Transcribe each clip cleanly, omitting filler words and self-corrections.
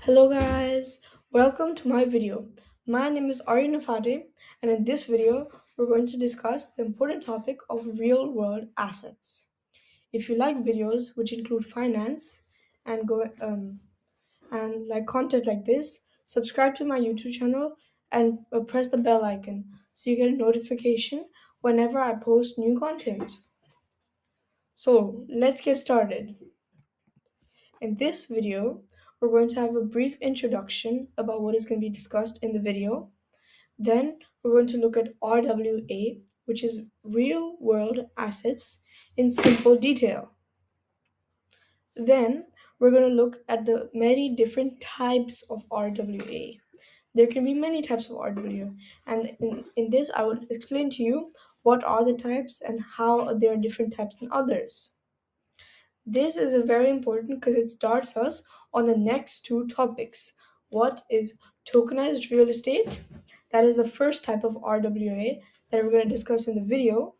Hello guys, welcome to my video. My name is Aryan Afade, and in this video we're going to discuss the important topic of real world assets. If you like videos which include finance and go and like content like this, subscribe to my YouTube channel and press the bell icon so you get a notification whenever I post new content. So, let's get started. In this video, we're going to have a brief introduction about what is going to be discussed in the video. Then we're going to look at RWA, which is real world assets in simple detail. Then we're going to look at the many different types of RWA. There can be many types of RWA, and in this I will explain to you what are the types and how there are different types than others. This is a very important because it starts us on the next two topics. What is tokenized real estate? That is the first type of RWA that we're going to discuss in the video.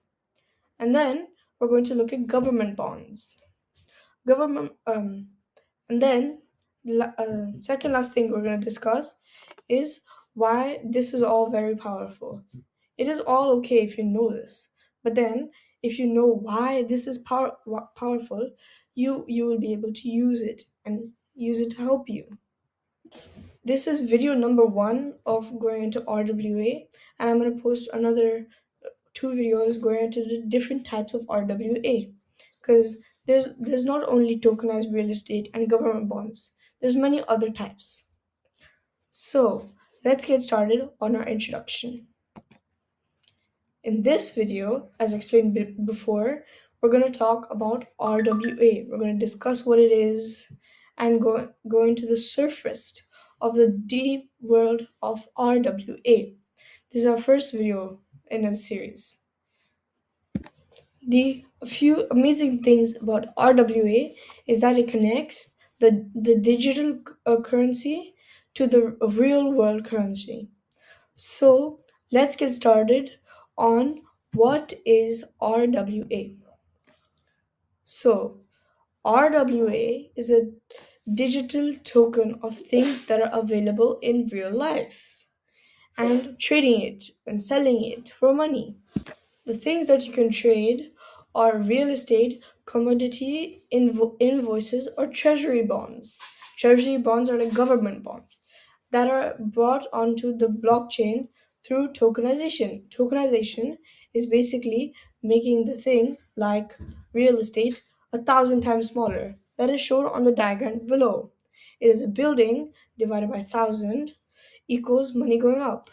And then we're going to look at government bonds. Government and then the second last thing we're going to discuss is why this is all very powerful. It is all okay if you know this, but then if you know why this is powerful, you will be able to use it and use it to help you. This is video number 1 of going into RWA, and I'm going to post another two videos going into the different types of RWA, because there's not only tokenized real estate and government bonds. There's many other types. So let's get started on our introduction. In this video, as explained before, we're going to talk about RWA. We're going to discuss what it is and go into the surface of the deep world of RWA. This is our first video in a series. A few amazing things about RWA is that it connects the digital currency to the real world currency. So let's get started on what is RWA. So RWA is a digital token of things that are available in real life and trading it and selling it for money. The things that you can trade are real estate, commodity, invoices, or treasury bonds. Treasury bonds are like government bonds that are brought onto the blockchain through tokenization. Tokenization is basically making the thing like real estate 1,000 times smaller. That is shown on the diagram below. It is a building divided by 1,000 equals money going up.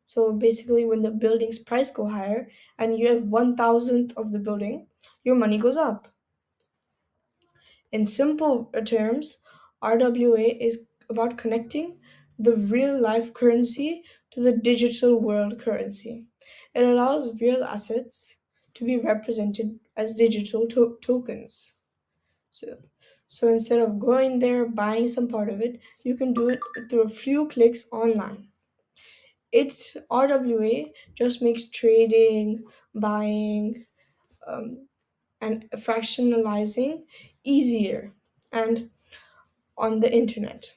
So basically, when the building's price go higher and you have 1,000th of the building, your money goes up. In simple terms, RWA is about connecting the real life currency to the digital world currency. It allows real assets to be represented as digital tokens. So instead of going there, buying some part of it, you can do it through a few clicks online. It's RWA just makes trading, buying, um, and fractionalizing easier and on the internet.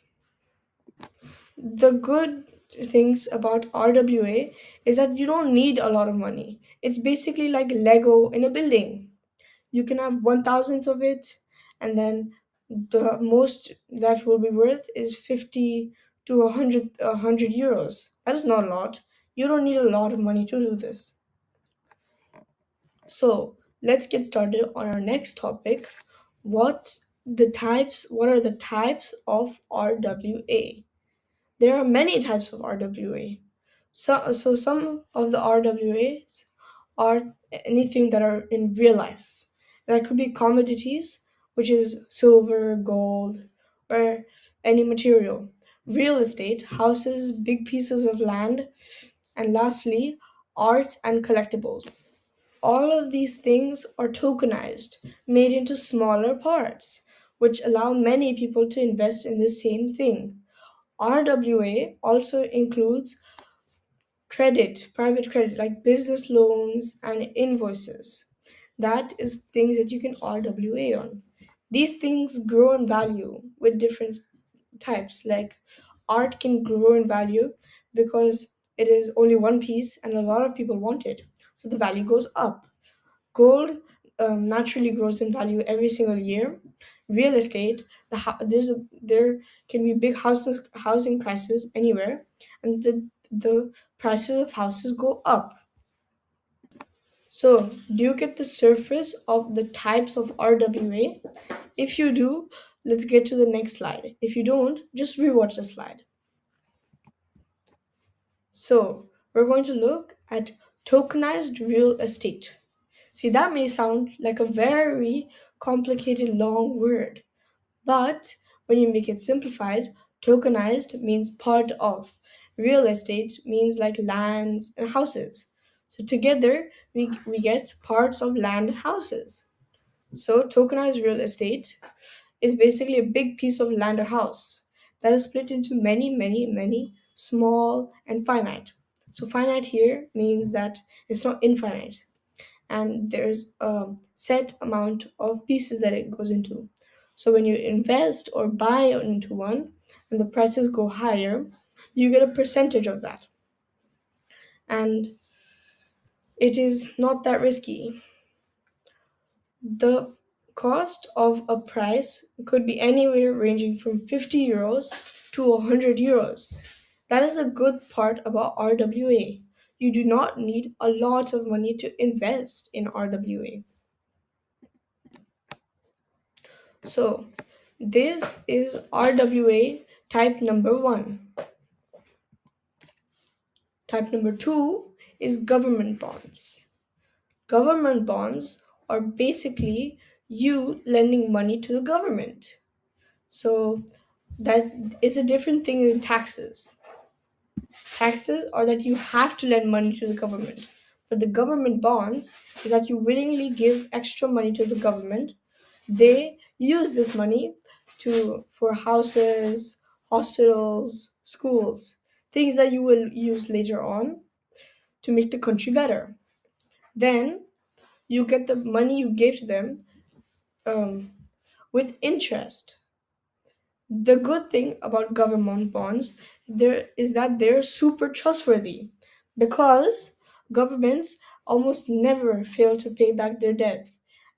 The good things about RWA is that you don't need a lot of money. It's basically like Lego in a building. You can have 1,000th of it, and then the most that will be worth is 50 to 100 euros. That is not a lot. You don't need a lot of money to do this. So let's get started on our next topic. What are the types of RWA? There are many types of RWA. So some of the RWAs are anything that are in real life. That could be commodities, which is silver, gold, or any material. Real estate, houses, big pieces of land, and lastly, art and collectibles. All of these things are tokenized, made into smaller parts, which allow many people to invest in the same thing. RWA also includes credit, private credit, like business loans and invoices. That is things that you can RWA on. These things grow in value with different types. Like art can grow in value because it is only one piece and a lot of people want it, so the value goes up. Gold naturally grows in value every single year. Real estate, there can be big housing prices anywhere, and the prices of houses go up. So, do you get the surface of the types of RWA? If you do, let's get to the next slide. If you don't, just rewatch the slide. So, we're going to look at tokenized real estate. See, that may sound like a very complicated long word, but when you make it simplified, tokenized means part of. Real estate means like lands and houses. So together, we get parts of land and houses. So tokenized real estate is basically a big piece of land or house that is split into many small and finite. So finite here means that it's not infinite, and there's a set amount of pieces that it goes into. So when you invest or buy into one and the prices go higher, you get a percentage of that. And it is not that risky. The cost of a price could be anywhere ranging from 50 euros to 100 euros. That is a good part about RWA. You do not need a lot of money to invest in RWA. So, this is RWA type number one. Type number two is government bonds. Government bonds are basically you lending money to the government. So, that's it's a different thing than taxes. Taxes are that you have to lend money to the government. But the government bonds is that you willingly give extra money to the government. They use this money to for houses, hospitals, schools, things that you will use later on to make the country better. Then you get the money you gave to them um, with interest. The good thing about government bonds there is that they're super trustworthy because governments almost never fail to pay back their debt.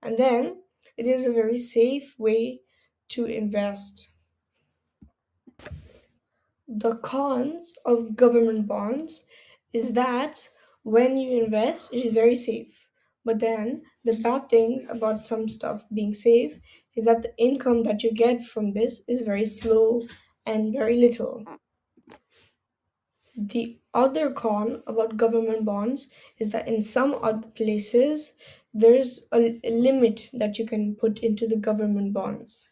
And then it is a very safe way to invest. The cons of government bonds is that when you invest, it is very safe. But then the bad things about some stuff being safe is that the income that you get from this is very slow and very little. The other con about government bonds is that in some other places, there's a limit that you can put into the government bonds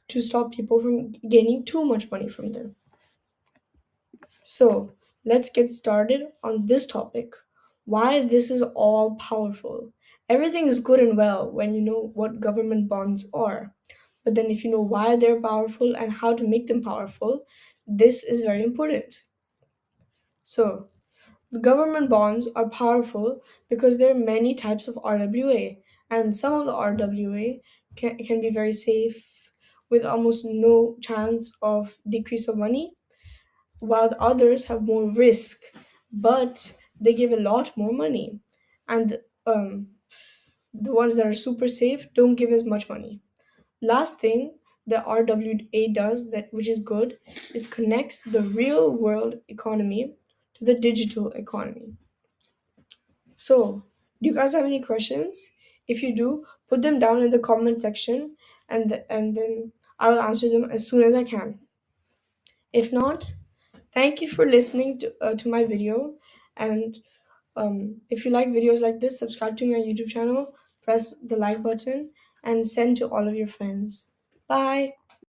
to stop people from gaining too much money from them. So, let's get started on this topic, why this is all powerful. Everything is good and well when you know what government bonds are. But then, if you know why they're powerful and how to make them powerful, this is very important. So, the government bonds are powerful because there are many types of RWA, and some of the RWA can be very safe with almost no chance of decrease of money, while the others have more risk, but they give a lot more money. And the ones that are super safe don't give as much money. Last thing the RWA does that which is good is connects the real world economy to the digital economy. So, do you guys have any questions? If you do, put them down in the comment section and then I will answer them as soon as I can. If not, thank you for listening to my video. And if you like videos like this, subscribe to my YouTube channel, press the like button, and send to all of your friends. Bye.